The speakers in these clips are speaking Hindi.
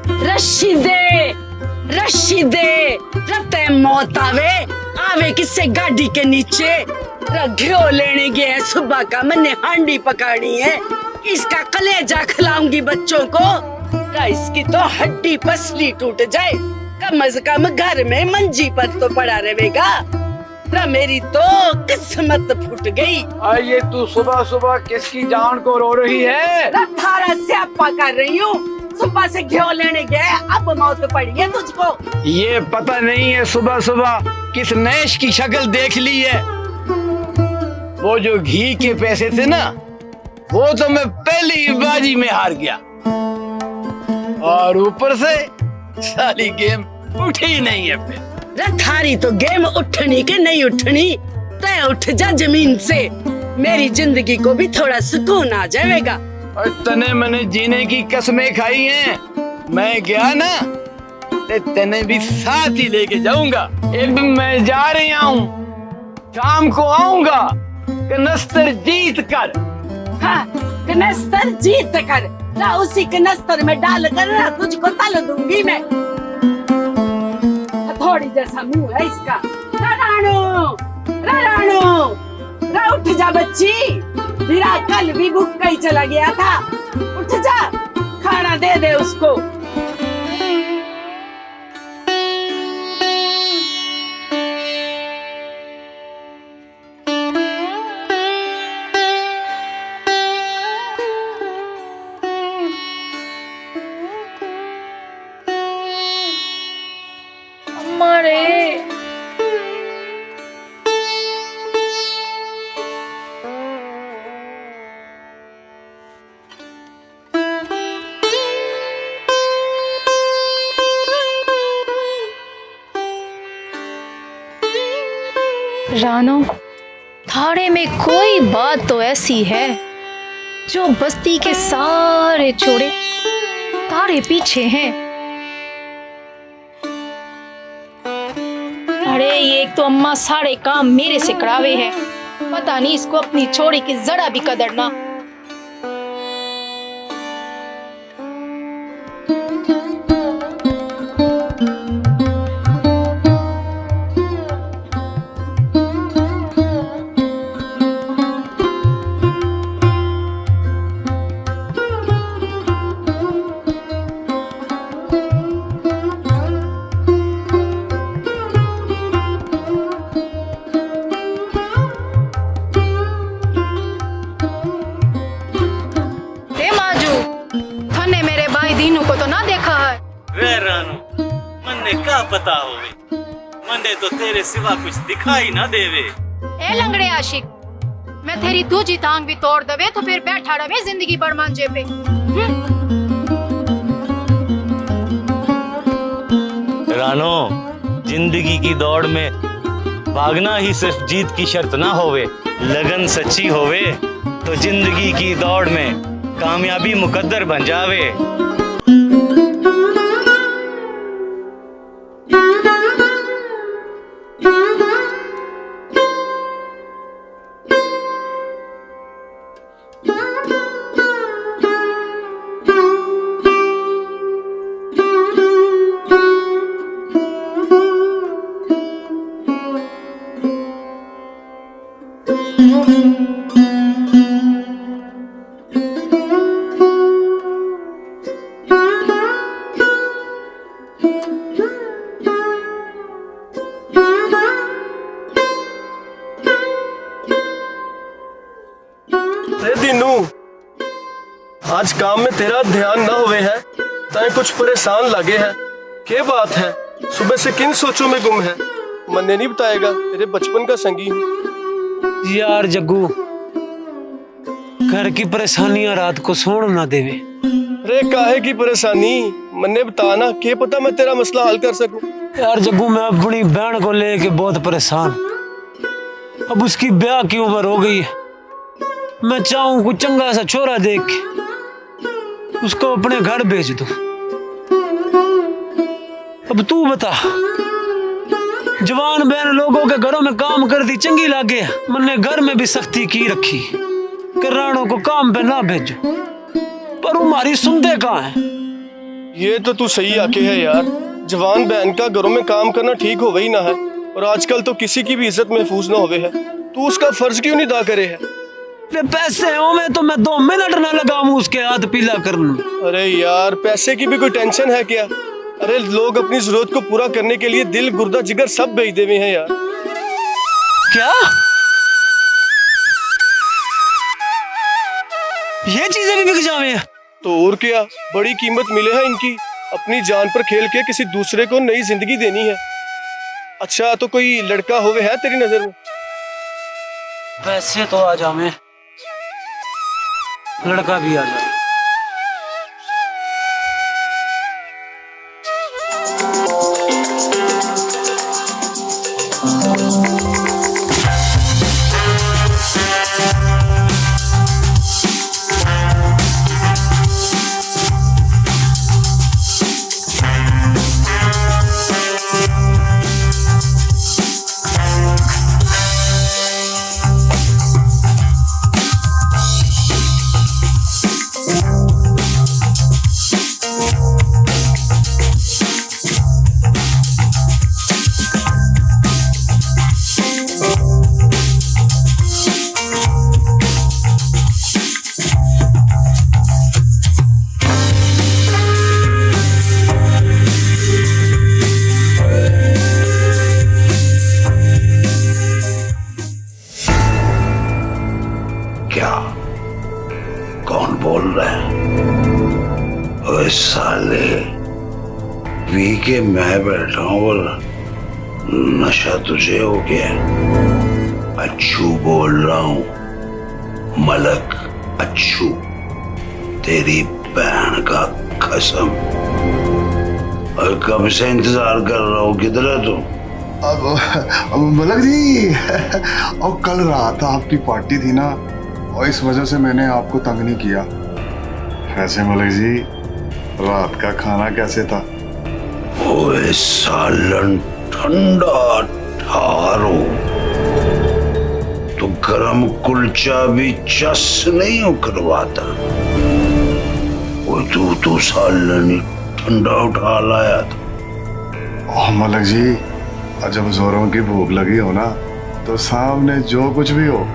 रस्सी दे रते मौत आवे आवे किससे गाड़ी के नीचे घ्यो लेने गए हैं सुबह का मैंने हांडी पकानी है इसका कलेजा खिलाऊंगी बच्चों को इसकी तो हड्डी पसली टूट जाए कम से कम घर में मंजी पर तो पड़ा रहेगा मेरी तो किस्मत फूट गई। ये तू सुबह सुबह किसकी जान को रो रही है? थारा स्यापा कर रही हूँ सुबह से घ्यो लेने गए अब मौत पड़ी है तुझको। ये पता नहीं है सुबह सुबह किस नैश की शक्ल देख ली है। वो जो घी के पैसे थे ना वो तो मैं पहली बाजी में हार गया और ऊपर से साली गेम उठी नहीं है फिर। थारी तो गेम उठनी के नहीं उठनी तय उठ जा जमीन से मेरी जिंदगी को भी थोड़ा सुकून आ जाएगा। और तने मैंने जीने की कसमें खाई हैं मैं गया ना ते तने भी साथ ही लेके जाऊंगा। अब मैं जा रही हूँ शाम को आऊंगा कनस्तर जीत कर। हाँ कनस्तर जीत कर उसी कनस्तर में डाल कर तुझको तल दूंगी मैं। थोड़ी जैसा मुंह है इसका। राणू उठ जा बच्ची मेरा कल भी भूखा ही चला गया था उठ जा खाना दे दे उसको। रानो थाड़े में कोई बात तो ऐसी है जो बस्ती के सारे छोड़े तारे पीछे हैं। अरे ये एक तो अम्मा सारे काम मेरे से करावे है पता नहीं इसको अपनी छोड़ी की जरा भी कदर ना। क्या पता होवे मंडे तो तेरे सिवा कुछ दिखाई ना देवे। ए लंगड़े आशिक मैं तेरी दूजी टांग भी तोड़ दवे तो फिर बैठा रहे जिंदगी भर मांझे पे। रानो जिंदगी की दौड़ में भागना ही सिर्फ जीत की शर्त ना होवे लगन सच्ची होवे तो जिंदगी की दौड़ में कामयाबी मुकद्दर बन जावे। आज काम में तेरा ध्यान न हुए है तय कुछ परेशान लगे है क्या बात है सुबह से किन सोचों में गुम है मन्ने नहीं बताएगा तेरे बचपन का संगी हूँ। यार जग्गू घर की परेशानियां रात को सोने ना देवे। रे काहे की परेशानी मन्ने बताना क्या पता मैं तेरा मसला हल कर सकूं। यार जग्गू मैं अपनी बहन को लेके बहुत परेशान अब उसकी ब्याह की उम्र हो गई है मैं चाहूं कुछ चंगा सा छोरा देख के उसको अपने घर भेज दो। अब तू बता जवान बहन लोगों के घरों में काम करती चंगी लागे मैंने घर में भी सख्ती की रखी कि राणों को काम पे ना भेजो पर हमारी सुनते कहाँ है। ये तो तू सही आके है यार। जवान बहन का घरों में काम करना ठीक हो वही ना है, और आजकल तो किसी की भी इज्जत महफूज ना होवे है। तू उसका फर्ज क्यों नहीं अदा करे है? वे पैसे हो में तो मैं 2 मिनट ना लगाऊं उसके हाथ पीला करने। अरे यार पैसे की भी कोई टेंशन है क्या? अरे लोग अपनी जरूरत को पूरा करने के लिए दिल गुर्दा जिगर सब बेच देवे हैं यार। क्या ये चीजें भी बिक जावे हैं? तो और क्या, बड़ी कीमत मिले है इनकी। अपनी जान पर खेल के किसी दूसरे को नई जिंदगी देनी है। अच्छा तो कोई लड़का होवे है तेरी नजर में? वैसे तो आ जावे, लड़का भी आ जाए। क्या? कौन बोल रहा है? ओए साले, पी के मैं बैठा हूं, बोल नशा तुझे हो गया? अच्छू बोल रहा हूं, मलक अच्छू, तेरी बहन का कसम। और कब से इंतजार कर रहा हूं, किधर है तू? अब मलक जी, और कल रात आपकी पार्टी थी ना, और इस वजह से मैंने आपको तंग नहीं किया। वैसे मलक जी, रात का खाना कैसे था? ओए सालन ठंडा ठारो, तो गरम कुलचा भी चस नहीं उकरवाता। वो तू सालन ही ठंडा उठा लाया था। ओह मलक जी, जब जोरों की भूख लगी हो ना, तो सामने जो कुछ भी हो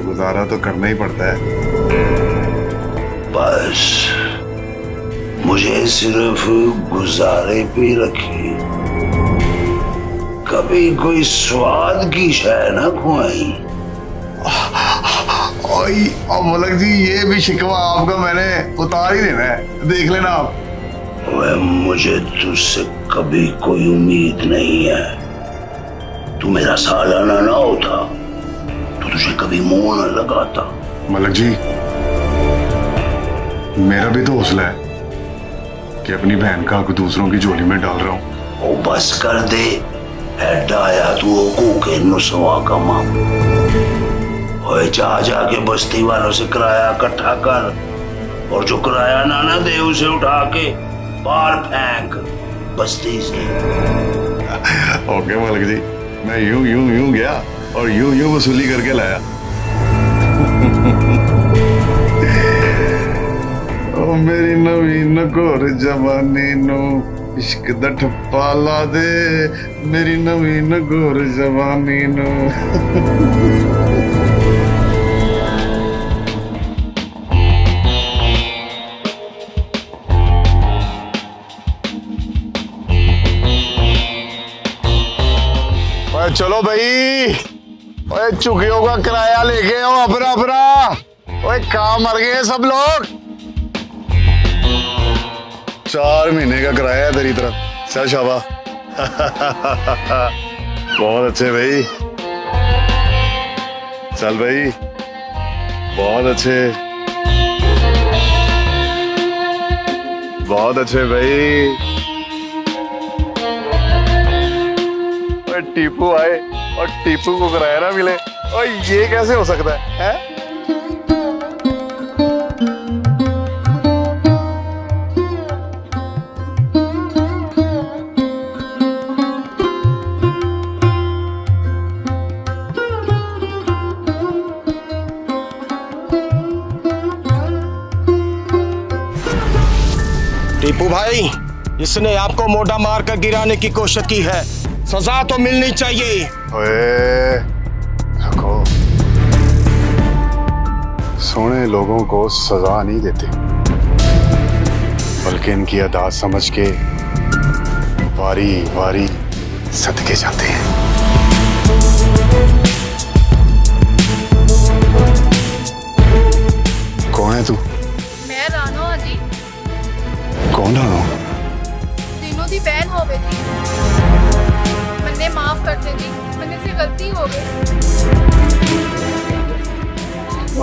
गुजारा तो करना ही पड़ता है। बस मुझे सिर्फ गुजारे पे रखी, कभी कोई स्वाद की शय ना खुआई। ओए मलक जी, ये भी शिकवा आपका मैंने उतार ही देना है, देख लेना आप। वह मुझे तुझसे कभी कोई उम्मीद नहीं है। तू मेरा सालाना ना होता तो तुझे कभी मुंह न लगाता। मलक जी, मेरा भी तो हौसला है कि अपनी बहन का हक दूसरों की झोली में डाल रहा हूं। ओ बस कर दे, ऐडा आया तू के नुसवा का माम। ओए जाके बस्ती वालों से किराया इकट्ठा कर, और जो किराया ना दे उसे उठा के बाहर फेंक बस्ती से। ओके मलक जी, मैं यूं गया और यूं वसूली करके लाया। ओ मेरी नवीन घोर जवानी नो इश्क दा ठप्पा ला दे, मेरी नवीन घोर जवानी नो। चलो भाई, ओए चुकियों का किराया लेके आओ अपना अपना। ओए कहाँ मर गए सब लोग? 4 महीने का किराया है तेरी तरफ। चल शाबा। बहुत अच्छे भाई, चल भाई, बहुत अच्छे, बहुत अच्छे भाई। टीपू आए और टीपू को किराया ना मिले, और ये कैसे हो सकता है? टीपू भाई, इसने आपको मोटा मार कर गिराने की कोशिश की है, सजा तो मिलनी चाहिए। ओए, रखो। सोने लोगों को सजा नहीं देते, बल्कि इनकी अदा समझ के वारी वारी सदके जाते हैं। कौन है तू? मैं रानो हाँ जी, कौन रानो? तीनों दी बहन हो गई जी। मैंने माफ कर दे जी, मैंने से गलती हो गई। ओ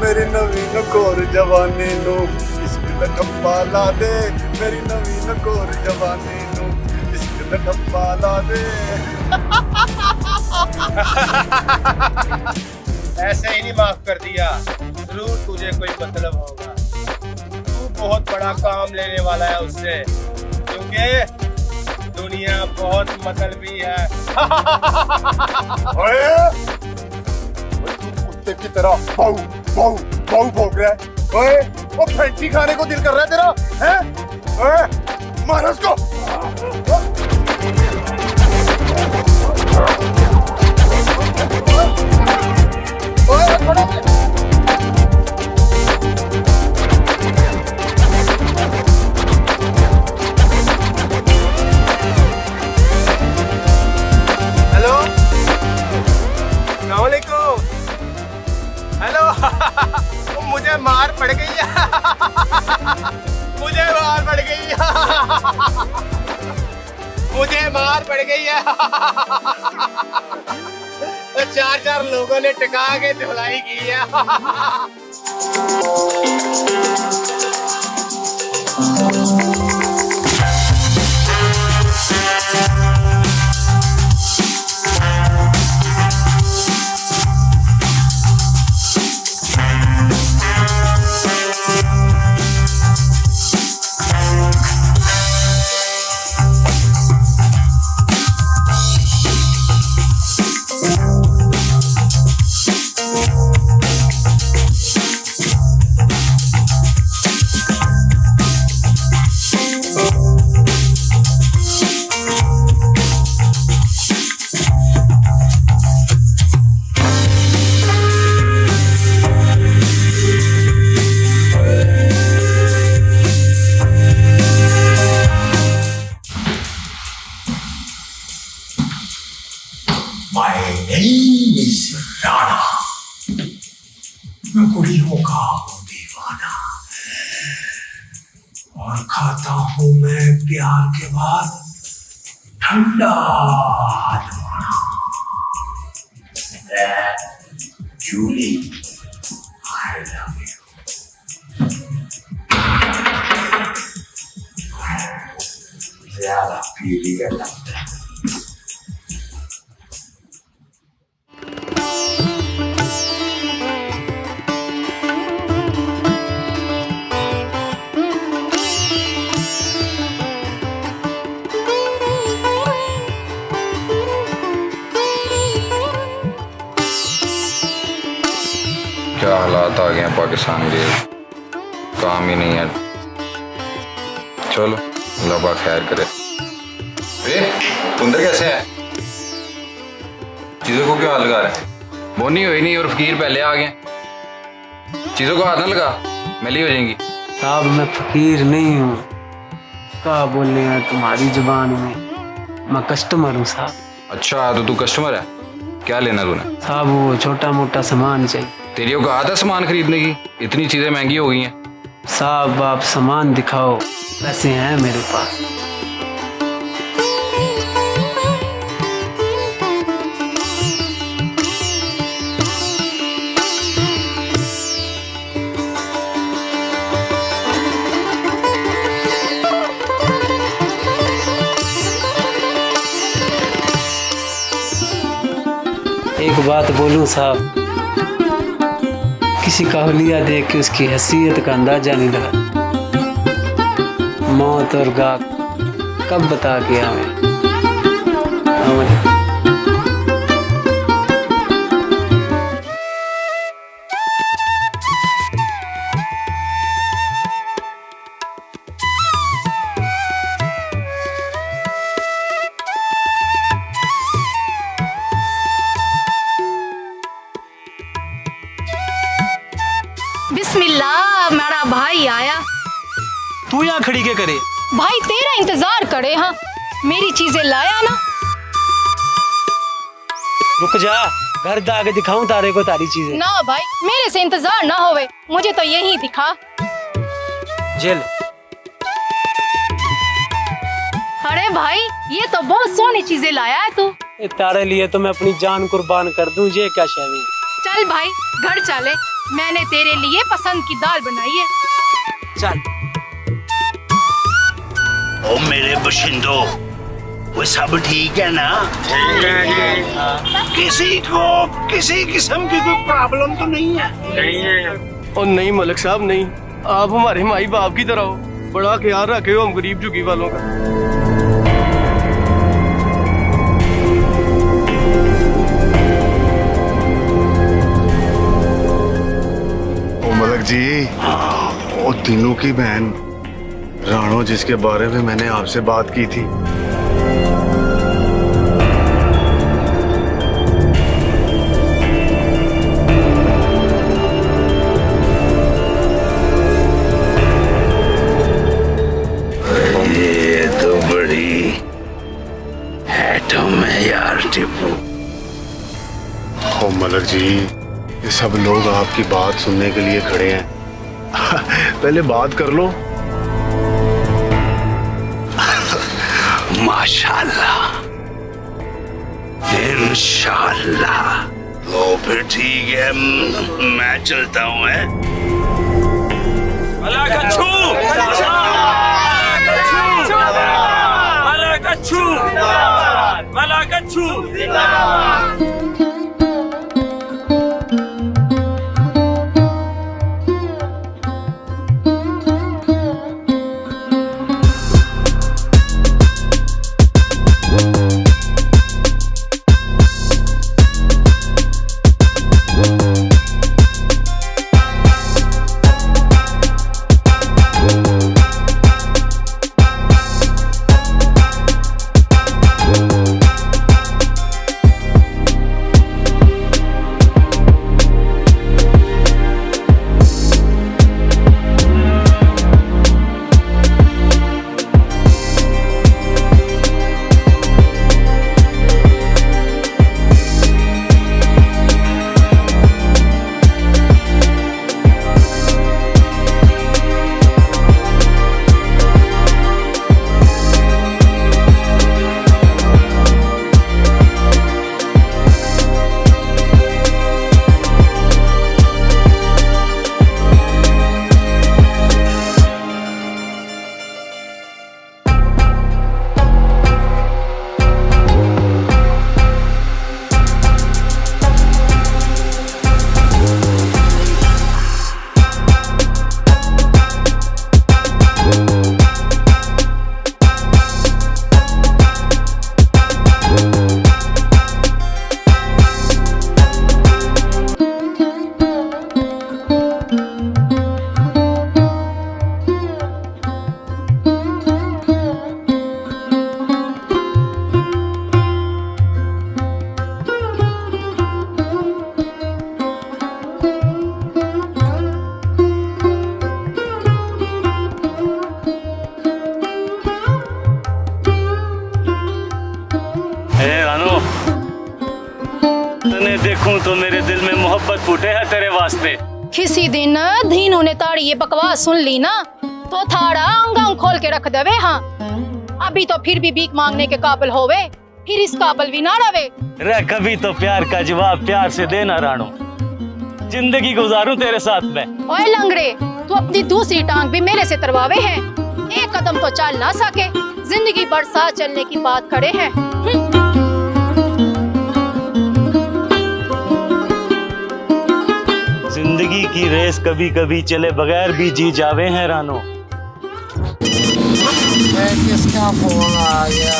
मेरी नवीन कोर जवानी नो, इसके ठप्पा ला दे। मेरी नवीन कोर जवानी नो, इसके ठप्पा ला दे। ऐसे ही नहीं माफ कर दिया, जरूर तुझे कोई मतलब होगा। तू बहुत बड़ा काम लेने वाला है उससे, क्योंकि दुनिया बहुत मतलबी है। ओए, तू कुत्ते की तरह बाऊ बाऊ बाऊ भौंक रहा है। ओए, वो फैंटी खाने को दिल कर रहा है तेरा, हैं? ओए, मार उसको। ओए, खड़ा हो। हेलो, अस्सलामुअलैकुम। हेलो, मुझे मार पड़ गई है। मुझे मार पड़ गई है। मुझे मार पड़ गई है। 4 लोगों ने टिका के धुलाई की है। कुड़ियों का हूँ दीवाना, और खाता हूँ मैं प्यार के बाद ठंडा दवाना। Julie, I love you. ज्यादा पीली का लगता है। क्या हालात आ गए हैं पाकिस्तान के, काम ही नहीं है। चलो अल्लाह खैर करे। अंदर कैसे है? चीज़ों को क्यों हाथ लगा रहे हैं? बोनी हुई नहीं और फकीर पहले आ गए। चीज़ों को हाथ ना लगा, मैली हो जाएंगी। साहब मैं फकीर नहीं हूँ, क्या बोल रहे हैं तुम्हारी जुबान में, मैं कस्टमर हूँ साहब। अच्छा तो तू कस्टमर है, क्या लेना तूने? साहब वो छोटा मोटा सामान चाहिए। तेरी औकात है सामान खरीदने की? इतनी चीज़ें महंगी हो गई हैं। साहब आप सामान दिखाओ, पैसे हैं मेरे पास। एक बात बोलूं साहब, किसी का हुलिया देख के उसकी हैसियत का अंदाजा नहीं लगा। मौत और गाक कब बता के आवे। बिस्मिल्लाह, मेरा भाई आया। तू यहाँ खड़ी के करे? भाई तेरा इंतजार करे। हाँ, मेरी चीजें लाया ना। रुक जा, घर जाके दिखाऊं तारे को तारी चीजें। ना भाई, मेरे से इंतजार ना होवे, मुझे तो यही दिखा। जेल। अरे भाई, ये तो बहुत सोनी चीजें लाया है तू। तारे लिए तो मैं अपनी जान कुर्बान कर दूं, ये क्या शैवी। चल भाई, घर चले, मैंने तेरे लिए पसंद की दाल बनाई है। चल। ओ मेरे बशिंदो, वो सब ठीक है ना? किसी किस्म की कोई प्रॉब्लम तो नहीं है? और नहीं मलिक साहब, नहीं। आप हमारे माई बाप की तरह हो, बड़ा ख्याल रखे हो हम गरीब झुग्गी वालों का। ओ मलक जी, ओ तीनों की बहन राणो, जिसके बारे में मैंने आपसे बात की थी, ये तो बड़ी एटम है यार टिप्पू। ओ मलक जी, ये सब लोग आपकी बात सुनने के लिए खड़े हैं। पहले बात कर लो। माशाल्लाह, इंशाल्लाह। तो फिर ठीक है, मैं चलता हूँ। देखूं तो मेरे दिल में मोहब्बत फूटे है तेरे वास्ते। किसी दिन धीनू ने ताड़ी ये बकवास सुन ली ना तो थाड़ा अंग खोल के रख देवे। हाँ, अभी तो फिर भी भीख मांगने के काबिल होवे, फिर इस काबिल भी ना रवे। रे कभी तो प्यार का जवाब प्यार से देना राणो, जिंदगी गुजारूं तेरे साथ में। ओए लंगड़े, तू अपनी दूसरी टांग भी मेरे से तरवावे है, एक कदम तो चल ना सके, जिंदगी भर साथ चलने की बात खड़े हैं। जिंदगी की रेस कभी कभी चले बगैर भी जी जावे हैं रानो। किसका फोन आ गया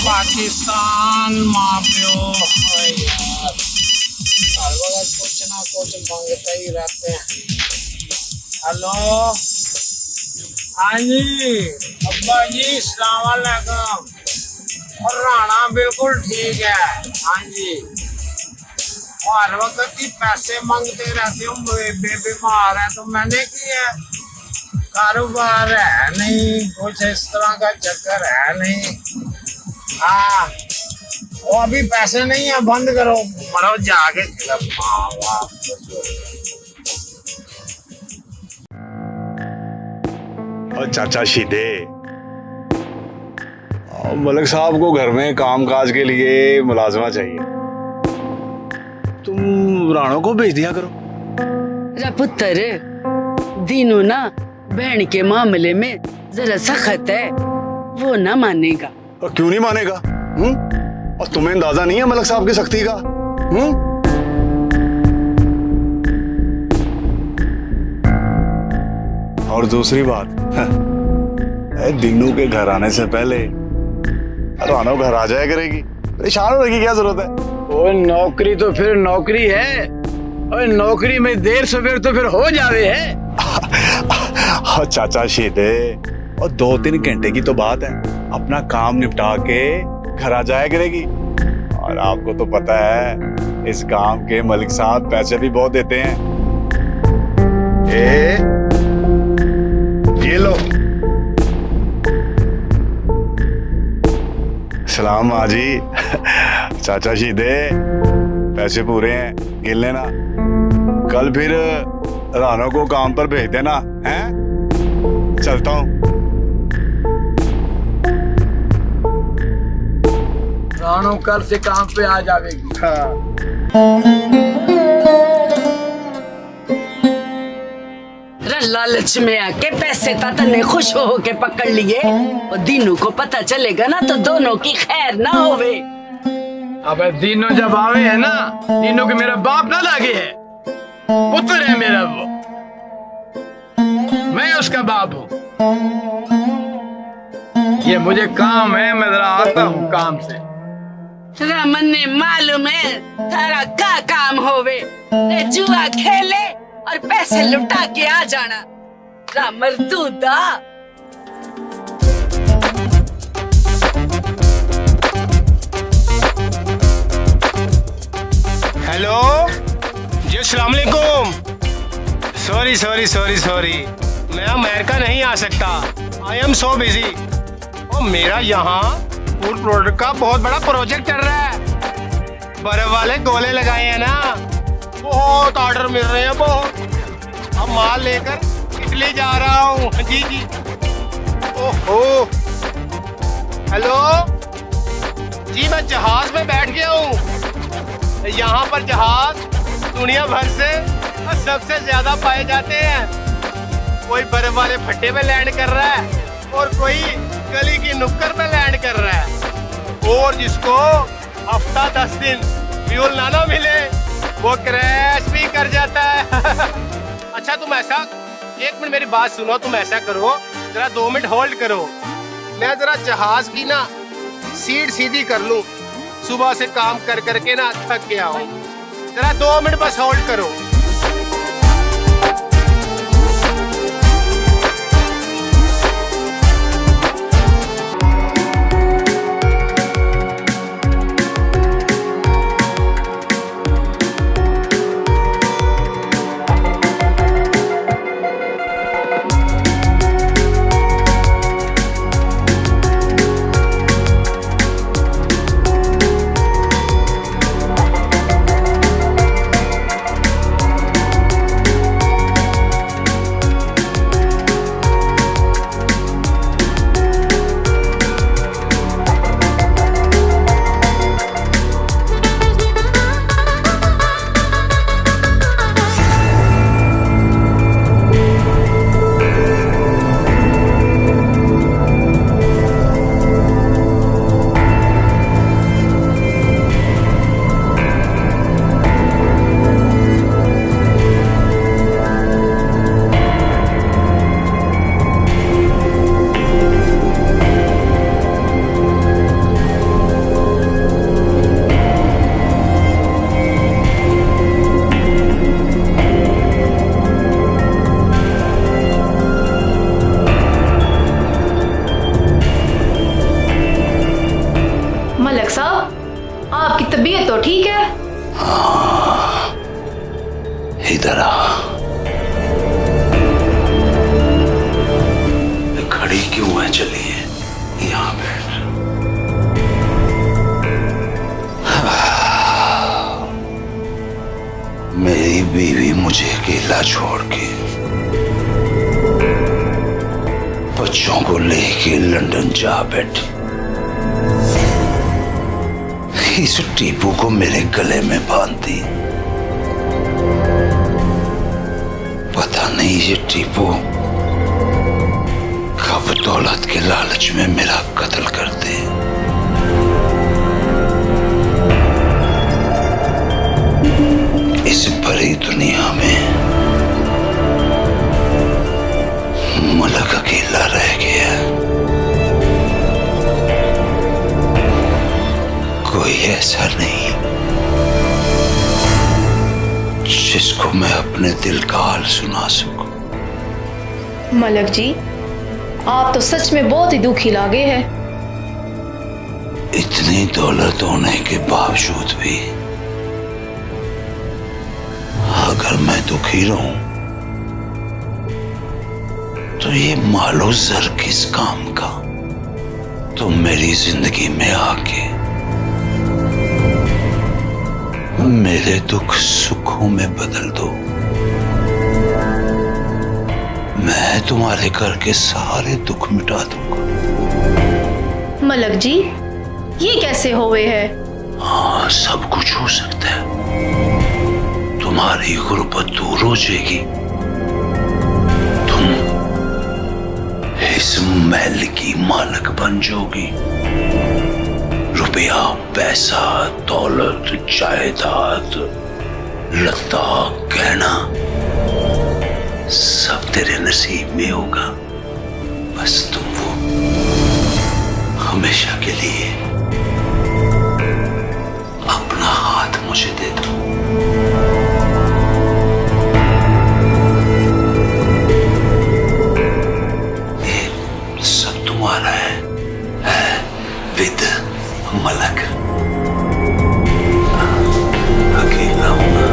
पाकिस्तान माफियो यार, कुछ ना कुछ मांगते ही रहते हैं। हेलो, हाँ जी अब्बा जी, अस्सलाम वालेकुम। और राणा बिल्कुल ठीक है। हाँ जी, हर वक्त ही पैसे मांगते रहते हो, बेबे बीमार है तो मैंने किया, कारोबार है नहीं, कुछ इस तरह का चक्कर है नहीं। हाँ वो अभी पैसे नहीं है, बंद करो, मरो जाके क्लब। और चाचा शीदे, मलिक साहब को घर में काम काज के लिए मुलाजमा चाहिए, तुम राणो को भेज दिया करो। रा पुत्र, दीनू ना बहन के मामले में जरा सख्त है, वो ना मानेगा। और क्यों नहीं मानेगा? और तुम्हें अंदाजा नहीं है मलिक साहब की सख्ती का? और दूसरी बात, दीनू के घर आने से पहले रानो घर आ जाया करेगी, परेशान होने की क्या जरूरत है? वो नौकरी तो फिर नौकरी है, और नौकरी में देर सवेर तो फिर हो जावे है। और चाचा शीदे, और 2-3 घंटे की तो बात है, अपना काम निपटा के घर आ जाया करेगी। और आपको तो पता है इस काम के मलिक साहब पैसे भी बहुत देते हैं। ये लो। सलाम माँ जी। चाचा शीदे, पैसे पूरे हैं, गिन लेना। कल फिर रानो को काम पर भेज देना, हैं? चलता हूँ। रानो कल से काम पे आ जाएगी। लालच में आके पैसे तने खुश हो के पकड़ लिए, और दीनू को पता चलेगा ना तो दोनों की खैर ना होवे। अब दीनू जब आवे है ना, दीनू के मेरा बाप ना लागे है, पुत्र है मेरा वो, मैं उसका बाप हूँ। ये मुझे काम है, मैं जरा आता हूँ काम से। रमन ने मालूम है तारा का काम होवे, रे जुआ खेले और पैसे लुटा के आ जाना। रामर दूधा। हेलो जी, अस्सलाम वालेकुम। सॉरी सॉरी सॉरी सॉरी, मैं अमेरिका नहीं आ सकता, आई एम सो बिजी। और मेरा यहाँ फूड प्रोडक्ट का बहुत बड़ा प्रोजेक्ट चल रहा है, बर्फ वाले गोले लगाए हैं ना, बहुत ऑर्डर मिल रहे हैं बहुत। अब माल लेकर इटली जा रहा हूँ। जी जी। ओहो, हेलो जी, मैं जहाज में बैठ गया हूँ। यहाँ पर जहाज दुनिया भर से सबसे ज्यादा पाए जाते हैं। कोई बर्फ वाले भट्टे में लैंड कर रहा है और कोई गली की नुक्कड़ में लैंड कर रहा है, और जिसको हफ्ता 10 दिन फ्यूल ना मिले वो क्रैश भी कर जाता है। अच्छा तुम ऐसा, एक मिनट मेरी बात सुनो, तुम ऐसा करो जरा 2 मिनट होल्ड करो, मैं जरा जहाज की ना सीट सीधी कर लूं, सुबह से काम कर करके ना थक गया हूँ, जरा 2 मिनट बस होल्ड करो। मलिक साहब, आपकी तबीयत तो ठीक है? इधर आ। खड़ी क्यों है? चलिए यहाँ बैठ। मेरी बीवी मुझे अकेला छोड़ के बच्चों को लेके लंदन जा बैठी। इस टीपू को मेरे गले में बांध दी। पता नहीं ये टीपू कब दौलत के लालच में मेरा कत्ल कर दे। इस भरी दुनिया में मलक अकेला रह गया। कोई ऐसा नहीं जिसको मैं अपने दिल का हाल सुना सकूं। मलक जी, आप तो सच में बहुत ही दुखी लागे हैं। इतनी दौलत होने के बावजूद भी अगर मैं दुखी रहूं तो ये मालो जर किस काम का। तुम मेरी जिंदगी में आके मेरे दुख सुखों में बदल दो। मैं तुम्हारे घर के सारे दुख मिटा दूंगा। मलक जी, ये कैसे होवे है? हाँ, सब कुछ हो सकता है। तुम्हारी गुर्बत दूर हो जाएगी। तुम इस महल की मालिक बन जाओगी। रुपया, पैसा, दौलत, जायदाद, लता, गहना सब तेरे नसीब में होगा। बस तुम वो हमेशा के लिए अपना हाथ मुझे दे दो। ये सब तुम्हारा है विद मलक। अकेला हूं ना।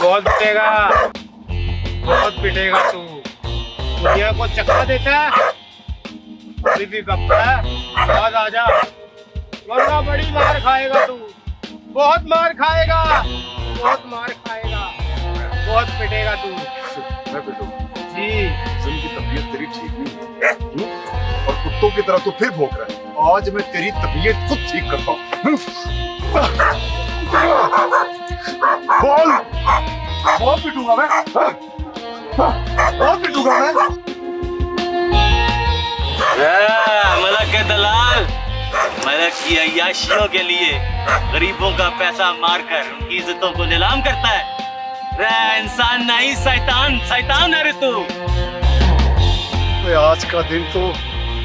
बहुत पिटेगा, बहुत पिटेगा तू। दुनिया को चक्का देता है, अभी भी बकता है। आज आजा, वरना बड़ी मार खाएगा तू। बहुत मार खाएगा, बहुत मार खाएगा, बहुत पिटेगा तू। मैं बेटू जी, जिन की तबीयत तेरी ठीक नहीं है और कुत्तों की तरह तू फिर भौंक रहा है। आज मैं तेरी तबीयत खुद ठीक करता हूँ। बोल, बहुत पिटूंगा मैं, बहुत पिटूंगा मैं। मलक के दलाल, मलक की अय्याशियों के लिए गरीबों का पैसा मारकर उनकी इज्जतों को नीलाम करता है। रे इंसान नहीं, शैतान, शैतान है रे तू। आज का दिन तो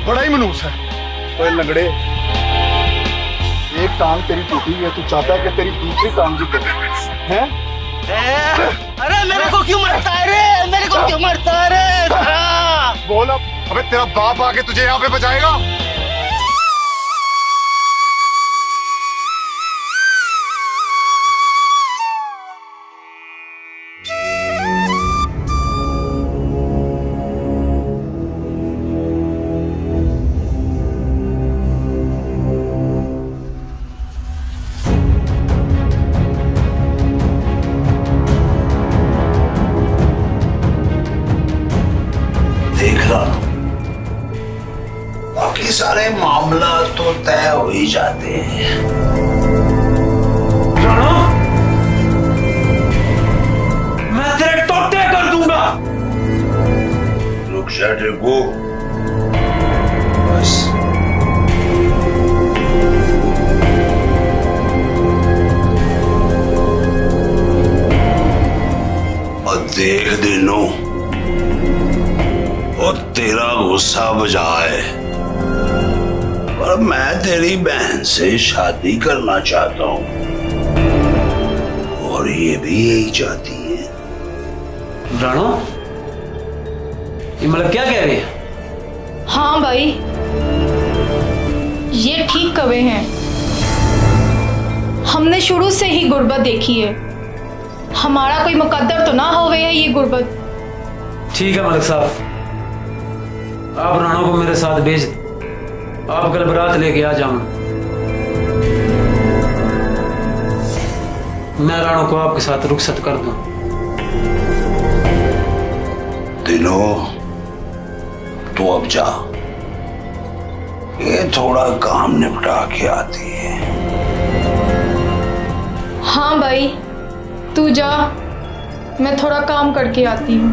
बड़ा ही मनूस है। तो लंगड़े, एक टांग तेरी टूटी है, तू चाहता है कि तेरी दूसरी टांग भी टूटे हैं? अरे मेरे को क्यों मारता है रे? मेरे को क्यों मारता है रे? बोल अब, अबे तेरा बाप आके तुझे यहाँ पे बचाएगा? बाकी सारे मामला तो तय हो ही जाते हैं। मैं तेरे टोटे कर दूंगा। रुक जा टिपू, बस और देख दिनो और तेरा गुस्सा बजाए। पर मैं तेरी बहन से शादी करना चाहता हूँ और ये भी यही चाहती है। राणो, ये मतलब क्या कह रही है? हाँ भाई, ये ठीक कवे हैं। हमने शुरू से ही गुर्बत देखी है, हमारा कोई मुकद्दर तो ना होवे है ये गुर्बत। ठीक है मलिक साहब, आप राणा को मेरे साथ भेज दें, आप कल बारात लेके आ जाऊंगा। मैं राणा को आपके साथ रुखसत कर दूं। दिनो, तू अब जा, ये थोड़ा काम निपटा के आती है। हाँ भाई तू जा, मैं थोड़ा काम करके आती हूँ।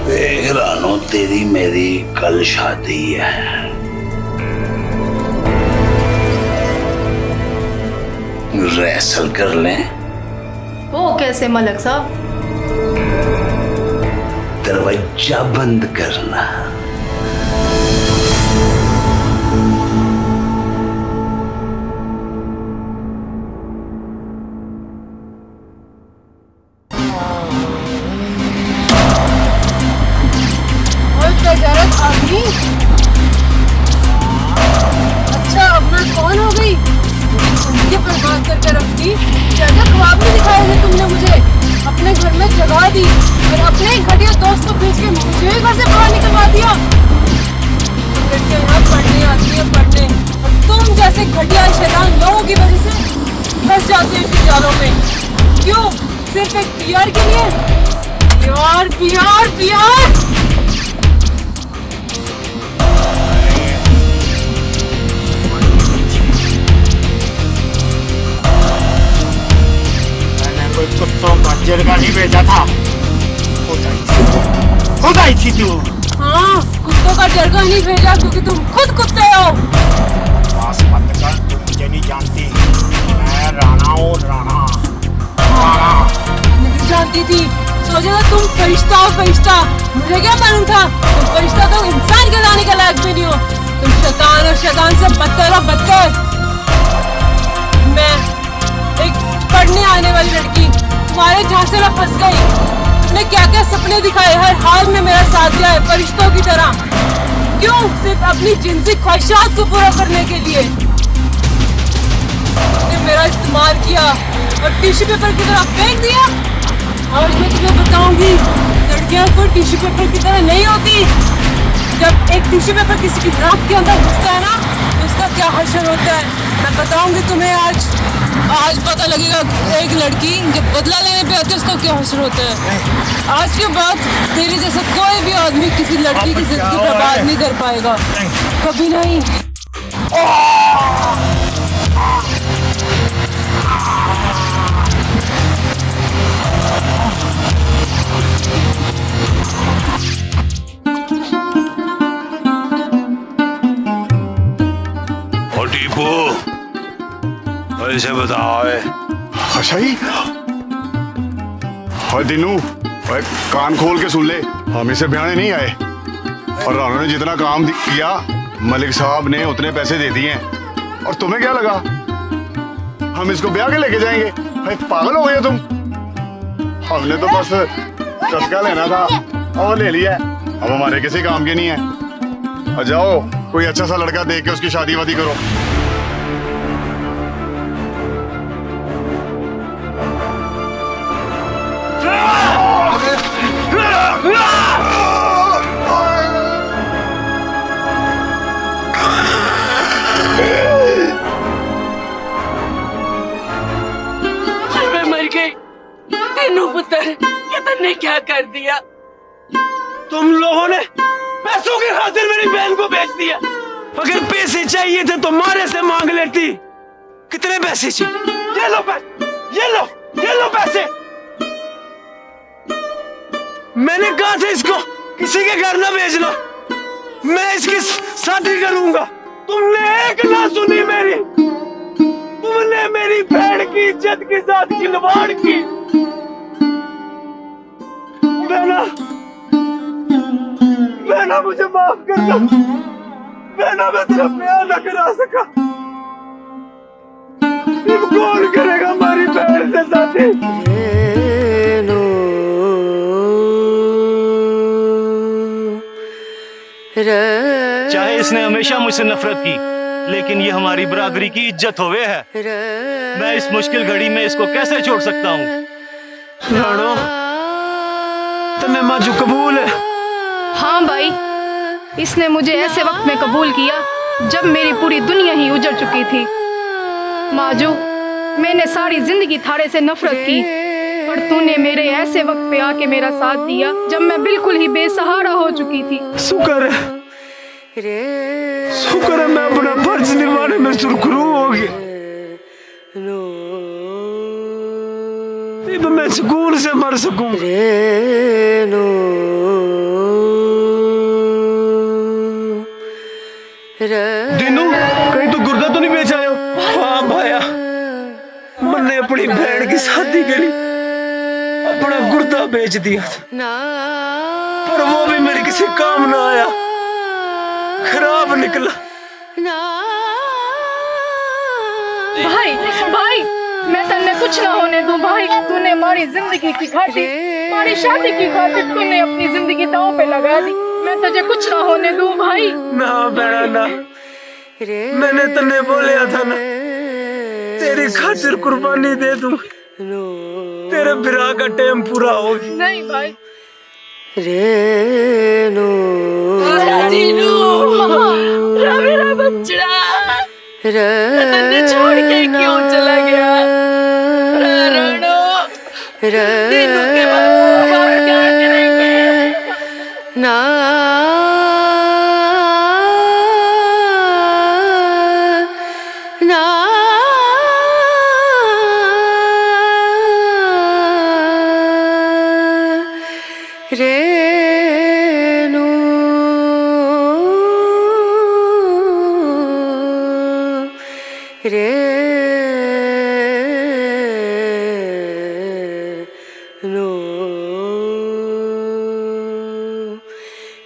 देख रानो, तेरी मेरी कल शादी है। रिहर्सल कर लें। वो कैसे मलिक साहब? दरवाजा बंद करना। आदमी अच्छा, अब मैं कौन हो गई? उनके पर बात करके रख दी। क्या ख्वाब में दिखाए थे तुमने मुझे? अपने घर में जगा दी और अपने घटिया दोस्त को भेज के मुझे घर से बाहर निकलवा दिया। लड़कियां यहाँ पढ़ने आती है पढ़ने, और तुम जैसे घटिया शैतान लोगों की वजह से फंस जाते हैं जालों में। क्यों? सिर्फ एक पीआर के लिए? PR PR PR. कुत्तों का जरगा नहीं भेजा था, खुद आई थी तू। हाँ, कुत्तों का जरगा नहीं भेजा क्योंकि तुम खुद कुत्ते हो। पास मत कर, तुम मुझे नहीं जानती, मैं राणा हूँ, राणा। हाँ, नहीं जानती थी, सोचा था तुम फरिश्ता हो फरिश्ता। मुझे क्या मालूम था तुम फरिश्ता तो इंसान के लाने के लायक भी नहीं हो। तुम शैतान, और शैतान से बदतर हो बदतर। मैं एक पढ़ने आने वाली लड़की तुम्हारे झांसे में फंस गई। तुमने क्या क्या सपने दिखाए, हर हाल में मेरा साथ दिया है फरिश्तों की तरह। क्यों? सिर्फ अपनी जिनसी ख्वाहिशात को पूरा करने के लिए। तुमने मेरा इस्तेमाल किया और टिश्यू पेपर की तरह फेंक दिया। और मैं तुम्हें बताऊंगी, लड़कियां कोई टिश्यू पेपर की तरह नहीं होती। जब एक टिश्यू पेपर किसी की नाक के अंदर घुसता है ना, तो उसका क्या हश्र होता है मैं बताऊंगी तुम्हें। आज पता लगेगा एक लड़की जब बदला लेने पे आती है उसका क्या हश्र होता है। आज के बाद तेरे जैसा कोई भी आदमी किसी लड़की की जिंदगी बर्बाद नहीं कर पाएगा, कभी नहीं। ऐसे बताओ। अच्छा ही और दिनू, ओए कान खोल के सुन ले, हम इसे ब्याने नहीं आए। और राणा ने जितना काम किया मलिक साहब ने उतने पैसे दे दिए हैं। और तुम्हें क्या लगा हम इसको ब्याह के लेके जाएंगे? भाई पागल हो गए तुम। हमने तो बस चस्का लेना था और ले लिया, अब हमारे किसी काम के नहीं है। और जाओ कोई अच्छा सा लड़का देख के उसकी शादी वादी करो। पुत्र, ये तुमने क्या कर दिया? तुम लोगों ने पैसों के खातिर मेरी बहन को बेच दिया। अगर पैसे चाहिए थे तो मारे से मांग लेती। कितने पैसे चाहिए? ये लो पैसे, ये लो पैसे। मैंने कहा था इसको किसी के घर ना भेजना, मैं इसकी शादी करूंगा। तुमने एक ना सुनी मेरी, तुमने मेरी बहन की इज्जत के साथ खिलवाड़ की। बहना मुझे माफ करना, बहना मैं तेरा प्यार न करा सका। अब कौन करेगा हमारी बहन से शादी? चाहे इसने हमेशा मुझसे नफरत की, लेकिन ये हमारी बरादरी की इज्जत होवे है। मैं इस मुश्किल घड़ी में इसको कैसे छोड़ सकता हूँ? राणो, तने माजू कबूल है? हाँ भाई, इसने मुझे ऐसे वक्त में कबूल किया जब मेरी पूरी दुनिया ही उजड़ चुकी थी। माजू, मैंने सारी जिंदगी थारे से नफरत की, पर तूने मेरे ऐसे वक्त पे आके मेरा साथ दिया जब मैं बिल्कुल ही बेसहारा हो चुकी थी। शुक्र है, शुक्र है मैं अपना फर्ज निभाने में सुरखरू हो गया। अब मैं सुकून से मर सकूं। दीनू, कहीं तो गुर्दा तो नहीं बेच आए हो? हाँ भाया, मैंने अपनी बहन की शादी के लिए अपना गुर्दा बेच दिया था, पर वो भी मेरे किसी काम ना आया, खराब निकला। भाई भाई, मैं तन्ने कुछ ना होने दूं भाई। तूने हमारी जिंदगी की खातिर, हमारी शादी की खातिर तूने अपनी जिंदगी दांव पे लगा दी। मैं तुझे कुछ ना होने दूं भाई। ना बेड़ा ना, मैंने तन्ने बोलिया था ना, तेरी खातिर कुर्बानी दे दूं, तेरे बिरा का टाइम पूरा हो गया। नहीं भाई। मेरा बच्चा तन्ने छोड़ के क्यों चला गया? राणो, दीनू के बाप क्या करेंगे? ना रेनू रेनू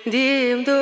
दीम दो